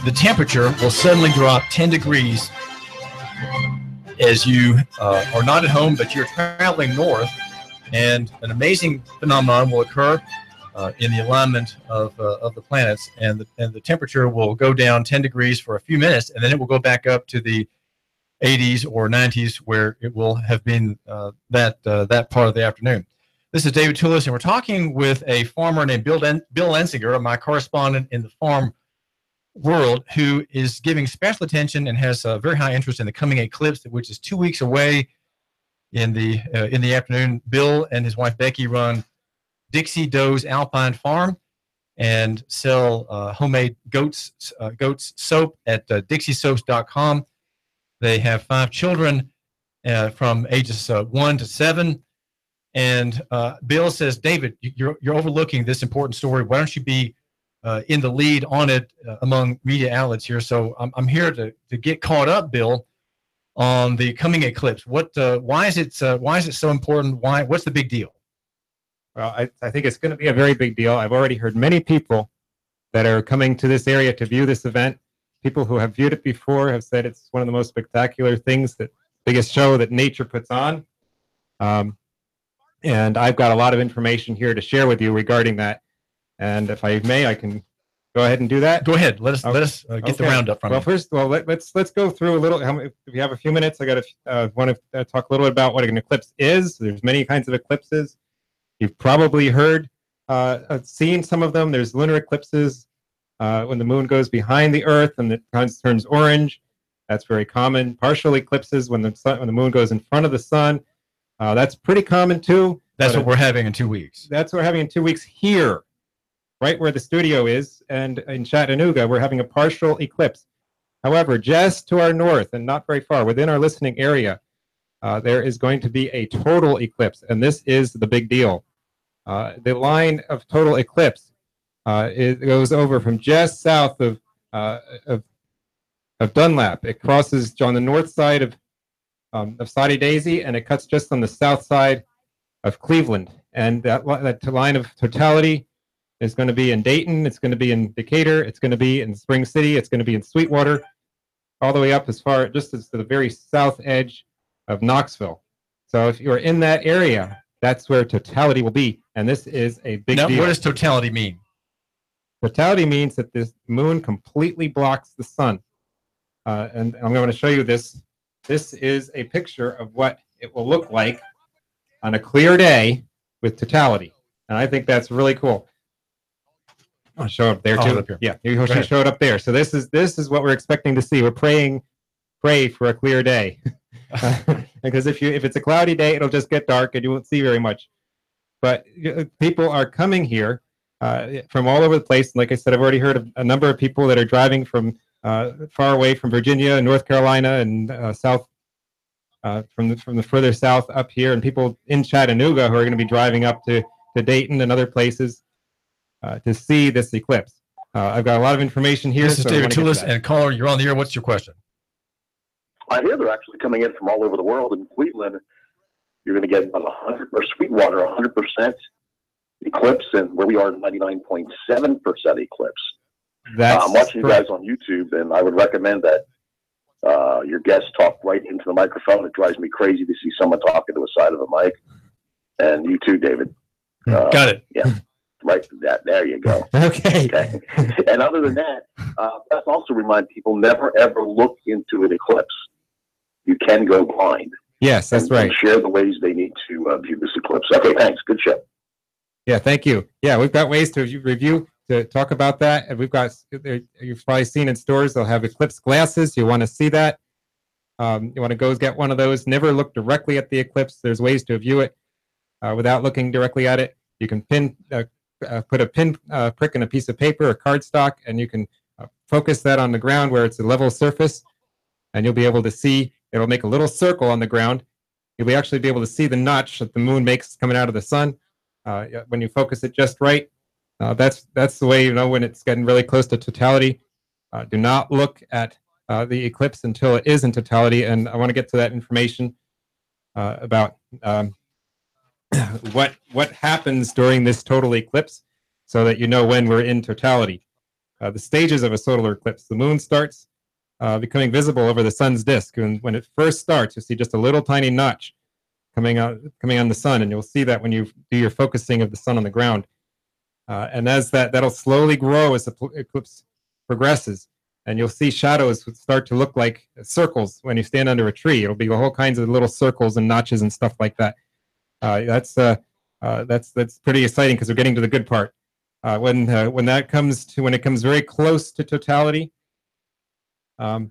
the temperature will suddenly drop 10 degrees as you are not at home, but you're traveling north, and an amazing phenomenon will occur in the alignment of the planets, and the temperature will go down 10 degrees for a few minutes, and then it will go back up to the 80s or 90s, where it will have been that part of the afternoon. This is David Tulis, and we're talking with a farmer named Bill Ensinger, my correspondent in the farm world, who is giving special attention and has a very high interest in the coming eclipse, which is 2 weeks away in the afternoon. Bill and his wife Becky run Dixie Doe's Alpine Farm and sell homemade goats soap at dixiesoaps.com. They have 5 children from ages 1 to 7. And Bill says, David, you're overlooking this important story. Why don't you be in the lead on it among media outlets here? So I'm here to get caught up, Bill, on the coming eclipse. Why is it so important? What's the big deal? Well, I think it's going to be a very big deal. I've already heard many people that are coming to this area to view this event. People who have viewed it before have said it's one of the most spectacular things, biggest show that nature puts on. And I've got a lot of information here to share with you regarding that. And if I may, I can go ahead and do that. Go ahead. Let us get the roundup from you. Well, first of all, let's go through a little. If you have a few minutes, I want to talk a little bit about what an eclipse is. There's many kinds of eclipses. You've probably heard, seen some of them. There's lunar eclipses when the moon goes behind the Earth and it turns orange. That's very common. Partial eclipses when the moon goes in front of the sun. That's pretty common too. That's what we're having in 2 weeks. That's what we're having in 2 weeks here, right where the studio is, and in Chattanooga, we're having a partial eclipse. However, just to our north and not very far, within our listening area, there is going to be a total eclipse, and this is the big deal. The line of total eclipse it goes over from just south of Dunlap. It crosses on the north side of Soddy Daisy, and it cuts just on the south side of Cleveland. And that line of totality is going to be in Dayton, it's going to be in Decatur, it's going to be in Spring City, it's going to be in Sweetwater, all the way up as far just as to the very south edge of Knoxville. So if you're in that area, that's where totality will be. And this is a big deal. What does totality mean? Totality means that this moon completely blocks the sun. And I'm going to show you this. This is a picture of what it will look like on a clear day with totality. And I think that's really cool. I'll show up there too. Up here. Yeah, you show it up there. So this is what we're expecting to see. We're pray for a clear day. Because if it's a cloudy day, it'll just get dark and you won't see very much. But people are coming here from all over the place. And like I said, I've already heard of a number of people that are driving from far away from Virginia, North Carolina, and south from the further south up here, and people in Chattanooga who are going to be driving up to Dayton and other places to see this eclipse. I've got a lot of information here. This is David Tulis, and caller, you're on the air. What's your question? I hear they're actually coming in from all over the world. In Cleveland, you're going to get about 100, or Sweetwater, 100% eclipse, and where we are 99.7% eclipse. I'm watching you guys on YouTube, and I would recommend that your guests talk right into the microphone. It drives me crazy to see someone talking to a side of a mic. And you too, David. Got it. Yeah, right. There you go. Okay. And other than that, let's also remind people, never ever look into an eclipse. You can go blind. Yes, that's right. And share the ways they need to view this eclipse. Okay, thanks. Good show. Yeah, thank you. Yeah, we've got ways to review, to talk about that. And we've got, you've probably seen in stores, they'll have eclipse glasses. You want to see that. You want to go get one of those. Never look directly at the eclipse. There's ways to view it without looking directly at it. You can put a pin prick in a piece of paper or cardstock, and you can focus that on the ground where it's a level surface, and you'll be able to see. It'll make a little circle on the ground. You'll actually be able to see the notch that the moon makes coming out of the sun. When you focus it just right, that's the way you know when it's getting really close to totality. Do not look at the eclipse until it is in totality, and I want to get to that information about what happens during this total eclipse, so that you know when we're in totality. the stages of a solar eclipse. The moon starts becoming visible over the sun's disk, and when it first starts, you'll see just a little tiny notch coming on the sun, and you'll see that when you do your focusing of the sun on the ground. And as that'll slowly grow as the eclipse progresses, and you'll see shadows start to look like circles when you stand under a tree. It'll be all kinds of little circles and notches and stuff like that. That's pretty exciting because we're getting to the good part. When it comes very close to totality, you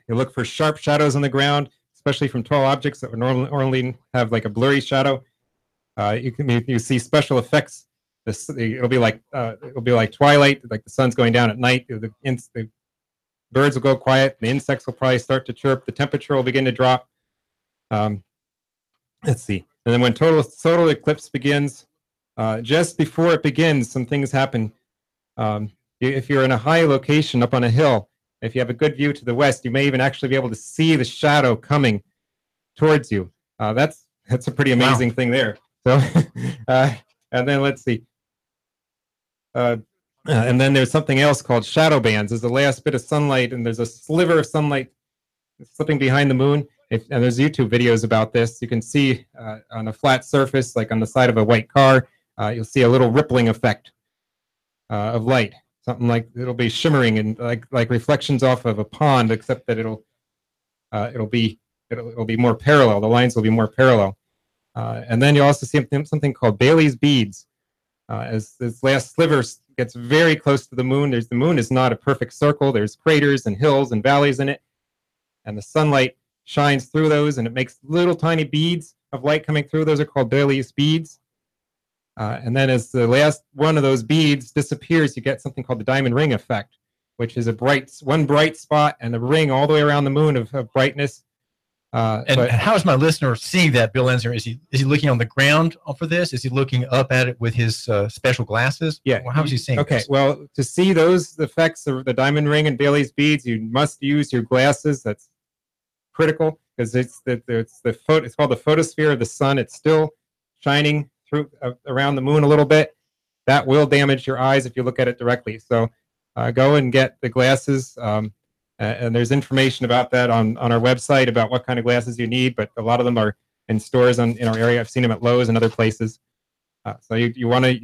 look for sharp shadows on the ground, especially from tall objects that would normally have like a blurry shadow. You see special effects. It'll be like twilight, like the sun's going down at night. The birds will go quiet. The insects will probably start to chirp. The temperature will begin to drop. Let's see. And then when total eclipse begins, just before it begins, some things happen. If you're in a high location up on a hill, if you have a good view to the west, you may even actually be able to see the shadow coming towards you. That's a pretty amazing thing there. So, and then let's see. And then there's something else called shadow bands. There's the last bit of sunlight, and there's a sliver of sunlight slipping behind the moon. And there's YouTube videos about this. You can see on a flat surface, like on the side of a white car, you'll see a little rippling effect of light. Something like it'll be shimmering and like reflections off of a pond, except that it'll be more parallel. The lines will be more parallel. And then you also see something called Bailey's beads. As this last sliver gets very close to the moon, the moon is not a perfect circle. There's craters and hills and valleys in it, and the sunlight shines through those, and it makes little tiny beads of light coming through. Those are called Bailey's beads. And then as the last one of those beads disappears, you get something called the diamond ring effect, which is one bright spot and a ring all the way around the moon of brightness. And how is my listener seeing that, Bill Ensner? Is he looking on the ground for this? Is he looking up at it with his special glasses? Yeah. Well, how is he seeing Okay. this? Well, to see those effects of the diamond ring and Bailey's beads, you must use your glasses. That's critical because it's called the photosphere of the sun. It's still shining through around the moon a little bit. That will damage your eyes if you look at it directly. So go and get the glasses. And there's information about that on our website about what kind of glasses you need, but a lot of them are in stores in our area. I've seen them at Lowe's and other places. So you want to...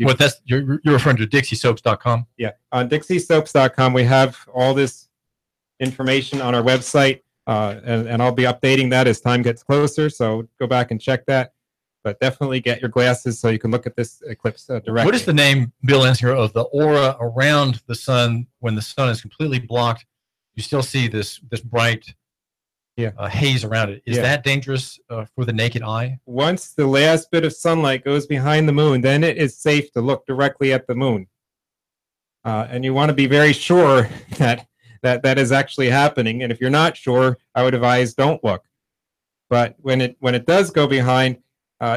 You're referring to DixieSoaps.com? Yeah, on DixieSoaps.com, we have all this information on our website, and I'll be updating that as time gets closer, so go back and check that. But definitely get your glasses so you can look at this eclipse directly. What is the name, Bill Ensner, of the aura around the sun when the sun is completely blocked? You still see this bright haze around it. Is that dangerous for the naked eye? Once the last bit of sunlight goes behind the moon, then it is safe to look directly at the moon. And you want to be very sure that is actually happening. And if you're not sure, I would advise don't look. But when it does go behind,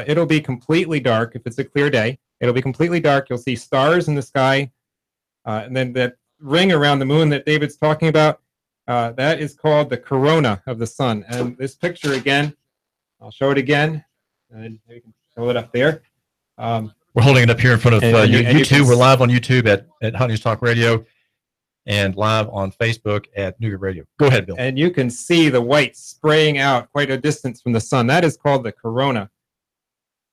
it'll be completely dark. If it's a clear day, it'll be completely dark. You'll see stars in the sky. And then that ring around the moon that David's talking about, that is called the corona of the sun. And this picture again, I'll show it again. And you can show it up there. We're holding it up here in front of YouTube. We're live on YouTube at Hot News Talk Radio and live on Facebook at Nooga Radio. Go ahead, Bill. And you can see the white spraying out quite a distance from the sun. That is called the corona.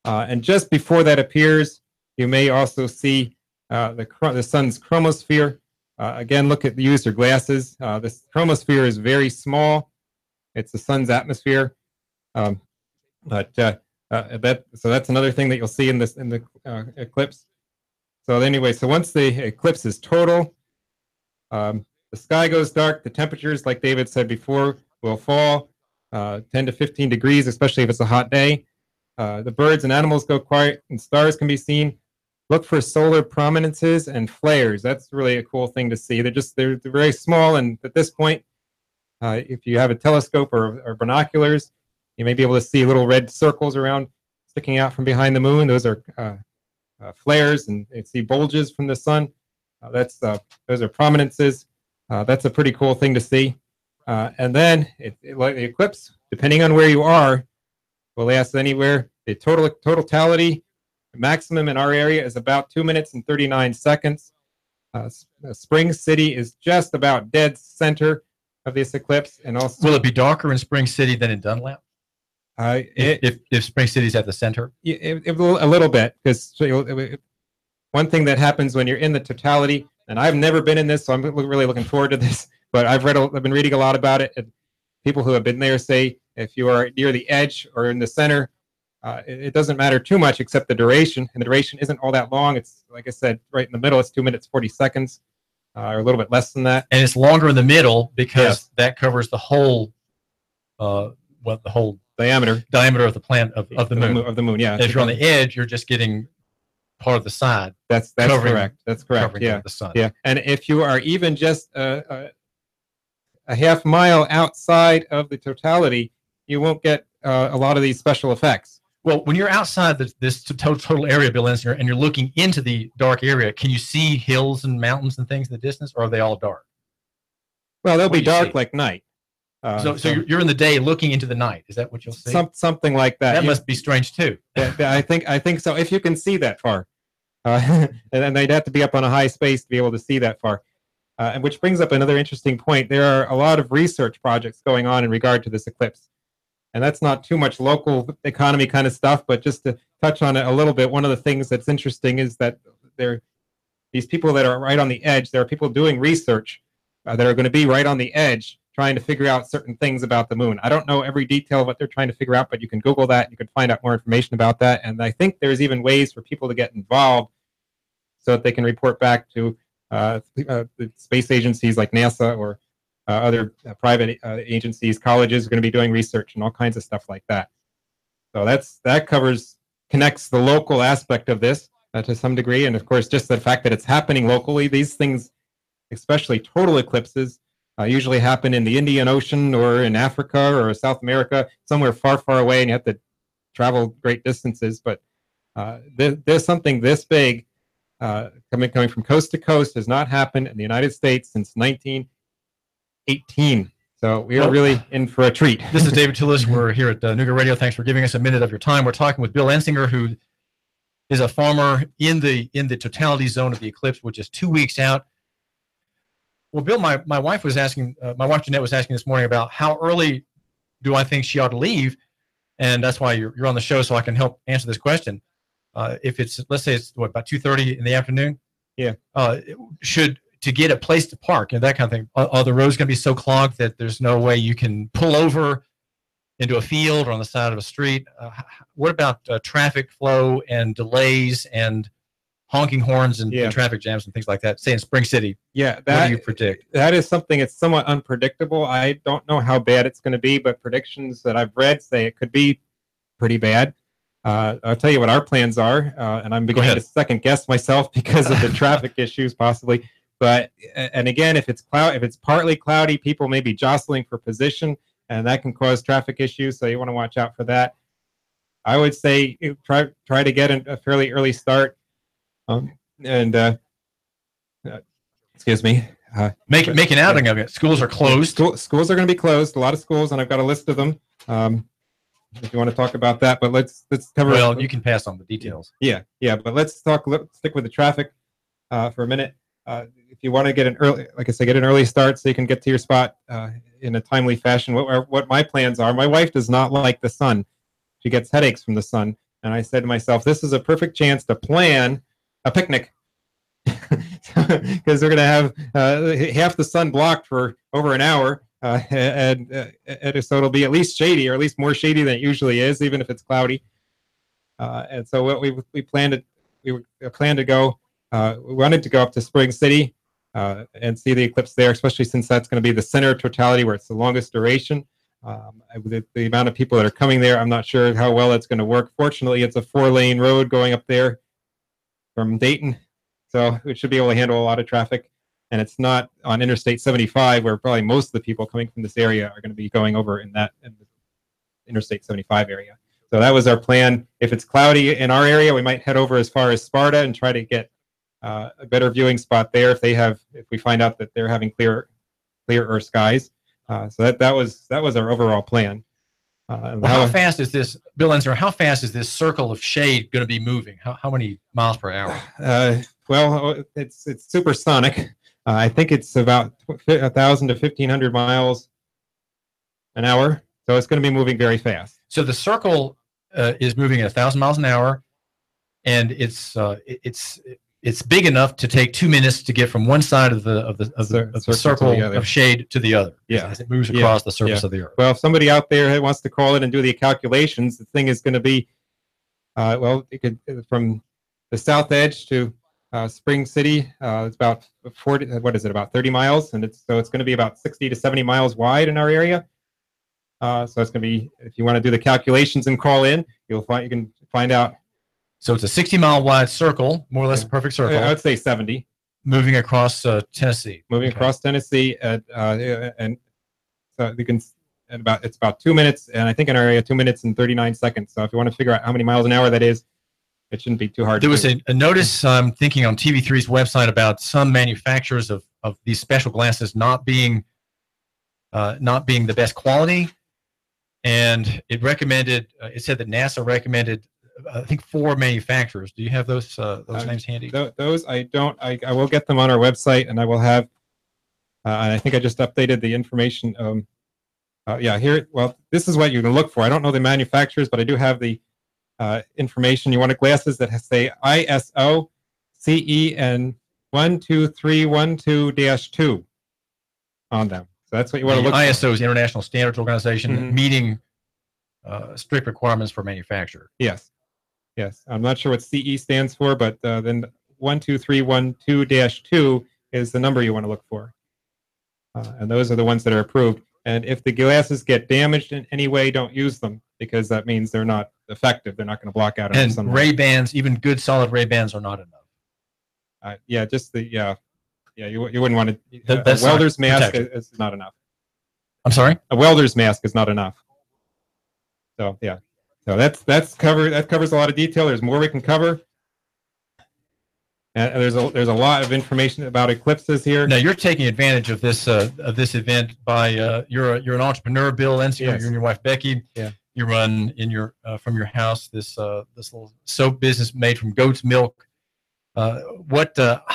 And just before that appears, you may also see the sun's chromosphere. Again, use your glasses. This chromosphere is very small. It's the sun's atmosphere. So that's another thing that you'll see in the eclipse. So anyway, so once the eclipse is total, the sky goes dark. The temperatures, like David said before, will fall 10 to 15 degrees, especially if it's a hot day. The birds and animals go quiet, and stars can be seen. Look for solar prominences and flares. That's really a cool thing to see. They're very small, and at this point, if you have a telescope or binoculars, you may be able to see little red circles around sticking out from behind the moon. Those are flares, and you see bulges from the sun. Those are prominences. That's a pretty cool thing to see. And then like the eclipse, depending on where you are, will last anywhere. The totality maximum in our area is about 2 minutes and 39 seconds. Spring City is just about dead center of this eclipse, and also will it be darker in Spring City than in Dunlap? If Spring City's at the center, it will a little bit, because one thing that happens when you're in the totality, and I've never been in this, so I'm really looking forward to this. But I've been reading a lot about it. And people who have been there say if you are near the edge or in the center, it doesn't matter too much except the duration, and the duration isn't all that long. It's, like I said, right in the middle. It's 2 minutes 40 seconds, or a little bit less than that. And it's longer in the middle because that covers the whole, the whole diameter of the planet of the moon. Of the moon, yeah. If you're on the edge, you're just getting part of the side. That's correct. That's correct. Yeah, the sun. Yeah, and if you are even just a half mile outside of the totality, you won't get a lot of these special effects. Well, when you're outside this total area, Bill Ensinger, and you're looking into the dark area, can you see hills and mountains and things in the distance, or are they all dark? Well, they'll be dark like night. So you're in the day looking into the night. Is that what you'll see? Something like that. That must be strange too. I think so. If you can see that far, and they'd have to be up on a high space to be able to see that far. And which brings up another interesting point. There are a lot of research projects going on in regard to this eclipse. And that's not too much local economy kind of stuff, but just to touch on it a little bit, one of the things that's interesting is that these people that are right on the edge, there are people doing research that are going to be right on the edge trying to figure out certain things about the moon. I don't know every detail of what they're trying to figure out, but you can Google that. You can find out more information about that. And I think there's even ways for people to get involved so that they can report back to the space agencies like NASA or other private agencies. Colleges are going to be doing research and all kinds of stuff like that. So that connects the local aspect of this to some degree. And of course, just the fact that it's happening locally, these things, especially total eclipses, usually happen in the Indian Ocean or in Africa or South America, somewhere far, far away, and you have to travel great distances. But there's something this big coming from coast to coast has not happened in the United States since 1918. So we are really in for a treat. This is David Tulis. We're here at Nooga Radio. Thanks for giving us a minute of your time. We're talking with Bill Ensinger, who is a farmer in the totality zone of the eclipse, which is 2 weeks out. Well, Bill, my wife was asking, my wife Jeanette was asking this morning about how early do I think she ought to leave, and that's why you're on the show, so I can help answer this question. If it's, let's say it's about 2:30 in the afternoon, to get a place to park and that kind of thing. Are the roads going to be so clogged that there's no way you can pull over into a field or on the side of a street? What about traffic flow and delays and honking horns and traffic jams and things like that, say in Spring City? Yeah, what do you predict? That is something that's somewhat unpredictable. I don't know how bad it's going to be, but predictions that I've read say it could be pretty bad. I'll tell you what our plans are, and I'm beginning to second guess myself because of the traffic issues possibly. But and again, if it's partly cloudy, people may be jostling for position, and that can cause traffic issues. So you want to watch out for that. I would say try to get a fairly early start. Excuse me. Make an outing of it. Schools are closed. Schools are going to be closed. A lot of schools, and I've got a list of them. If you want to talk about that, but let's cover. Well, you can pass on the details. Yeah. But let's stick with the traffic for a minute. If you want to get an early, like I said, get an early start so you can get to your spot in a timely fashion. What my plans are. My wife does not like the sun. She gets headaches from the sun, and I said to myself, this is a perfect chance to plan a picnic because we're going to have half the sun blocked for over an hour, and so it'll be at least shady, or at least more shady than it usually is, even if it's cloudy. And so what we planned to go. We wanted to go up to Spring City and see the eclipse there, especially since that's going to be the center of totality where it's the longest duration. The amount of people that are coming there, I'm not sure how well it's going to work. Fortunately, it's a 4-lane road going up there from Dayton, so it should be able to handle a lot of traffic. And it's not on Interstate 75, where probably most of the people coming from this area are going to be going over in the Interstate 75 area. So that was our plan. If it's cloudy in our area, we might head over as far as Sparta and try to get a better viewing spot there if we find out that they're having clearer skies. So that was our overall plan. How fast is this, Bill Ensinger? How fast is this circle of shade going to be moving? How many miles per hour? Well, it's supersonic. I think it's about 1,000 to 1,500 miles an hour. So it's going to be moving very fast. So the circle is moving at 1,000 miles an hour, and it's big enough to take 2 minutes to get from one side of the circle of shade to the other. Yeah, as it moves across the surface of the Earth. Well, if somebody out there wants to call in and do the calculations, the thing is going to be, it could from the south edge to Spring City. It's about 40. What is it? About 30 miles, and it's going to be about 60 to 70 miles wide in our area. So it's going to be, if you want to do the calculations and call in, you can find out. So it's a 60-mile wide circle, more or less a perfect circle. I would say 70. Moving across Tennessee. Moving across Tennessee, and so you can. It's about 2 minutes, and I think in our area 2 minutes and 39 seconds. So if you want to figure out how many miles an hour that is, it shouldn't be too hard. There was a notice I'm thinking on TV3's website about some manufacturers of these special glasses not being the best quality, and it said that NASA recommended I think 4 manufacturers. Do you have those names handy? Those I don't. I will get them on our website, and I will have. And I think I just updated the information. Here. Well, this is what you can look for. I don't know the manufacturers, but I do have the information. You want glasses that say ISO CEN 12312-2 on them. So that's what you want to look for. ISO is International Standards Organization, meeting strict requirements for manufacture. Yes. I'm not sure what CE stands for, but then 12312-2 is the number you want to look for. And those are the ones that are approved. And if the glasses get damaged in any way, don't use them, because that means they're not effective. They're not going to block out. And Ray-Bans, even good solid Ray-Bans, are not enough. You wouldn't want to. A welder's mask is not enough. I'm sorry? A welder's mask is not enough. So yeah. So that's covered. That covers a lot of detail. There's more we can cover. And there's a lot of information about eclipses here. Now you're taking advantage of this event by you're an entrepreneur, Bill Lindsay. Yes. You and your wife Becky. Yeah. You run in your from your house this little soap business made from goat's milk. How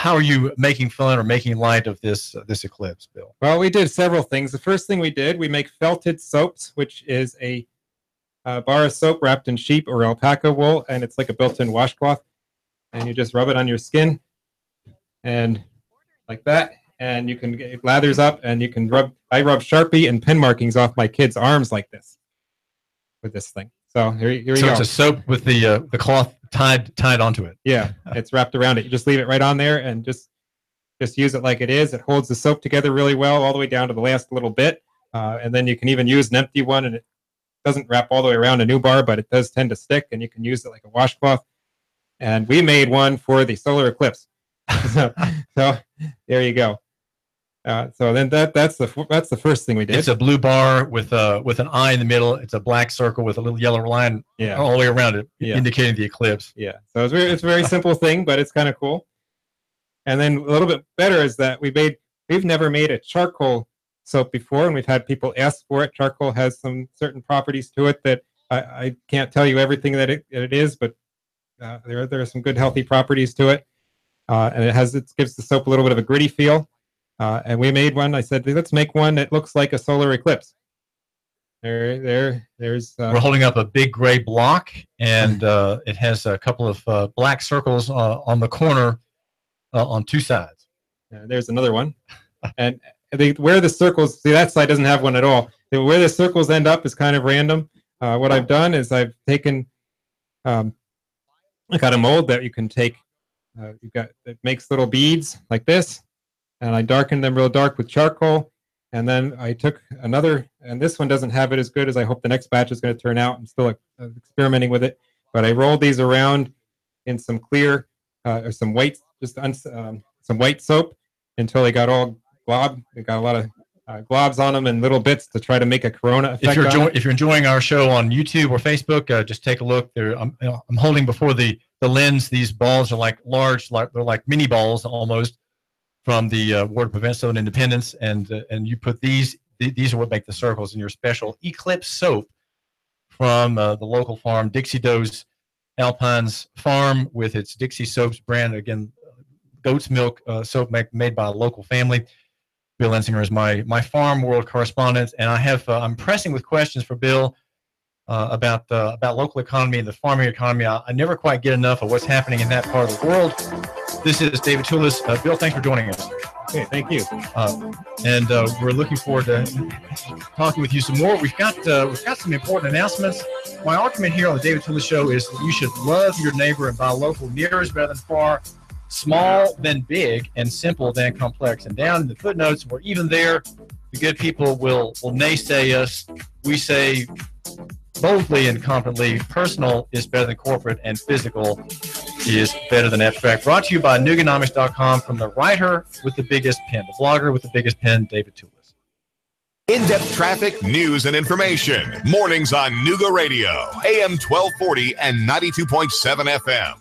are you making fun or making light of this eclipse, Bill? Well, we did several things. The first thing we did, we make felted soaps, which is a bar of soap wrapped in sheep or alpaca wool, and it's like a built-in washcloth. And you just rub it on your skin, and like that, and you can it lathers up, and you can rub. I rub Sharpie and pen markings off my kids' arms like this with this thing. So here you go. So it's a soap with the cloth tied onto it. Yeah, it's wrapped around it. You just leave it right on there, and just use it like it is. It holds the soap together really well, all the way down to the last little bit, and then you can even use an empty one, and it doesn't wrap all the way around a new bar, but it does tend to stick, and you can use it like a washcloth. And we made one for the solar eclipse. so there you go. So then that's the first thing we did. It's a blue bar with an eye in the middle. It's a black circle with a little yellow line all the way around it, indicating the eclipse. Yeah. So it's a very simple thing, but it's kind of cool. And then a little bit better is that we've never made a charcoal soap before, and we've had people ask for it. Charcoal has some certain properties to it that I can't tell you everything that it is, but there are some good healthy properties to it, and it gives the soap a little bit of a gritty feel. And we made one. I said, let's make one that looks like a solar eclipse. There's. We're holding up a big gray block, and it has a couple of black circles on the corner on 2 sides. There's another one, and where the circles. See, that side doesn't have one at all. Where the circles end up is kind of random. What I've done is I've taken. I got a mold that you can take. It makes little beads like this, and I darkened them real dark with charcoal. And then I took another, and this one doesn't have it as good as I hope the next batch is going to turn out. I'm still experimenting with it, but I rolled these around in some clear or some white, some white soap until they got all glob. They got a lot of globs on them and little bits to try to make a corona effect. If you're enjoying our show on YouTube or Facebook, just take a look. I'm holding before the lens. These balls are like they're like mini balls almost from the War to Prevent Solar Independence, and you put these are what make the circles in your special Eclipse soap from the local farm Dixie Doe's Alpine's Farm with its Dixie Soaps brand. Again, goat's milk soap made by a local family. Bill Ensinger is my farm world correspondent, and I'm pressing with questions for Bill about local economy and the farming economy. I never quite get enough of what's happening in that part of the world. This is David Tulis. Bill, thanks for joining us. Okay, thank you. And we're looking forward to talking with you some more. We've got some important announcements. My argument here on the David Tulis Show is that you should love your neighbor and buy local. Near is better than far, small than big, and simple than complex. And down in the footnotes, we're even there. The good people will naysay us. We say boldly and confidently, personal is better than corporate, and physical is better than abstract. Brought to you by Nooganomics.com from the writer with the biggest pen, the blogger with the biggest pen, David Tulis. In-depth traffic, news, and information. Mornings on Nooga Radio, AM 1240 and 92.7 FM.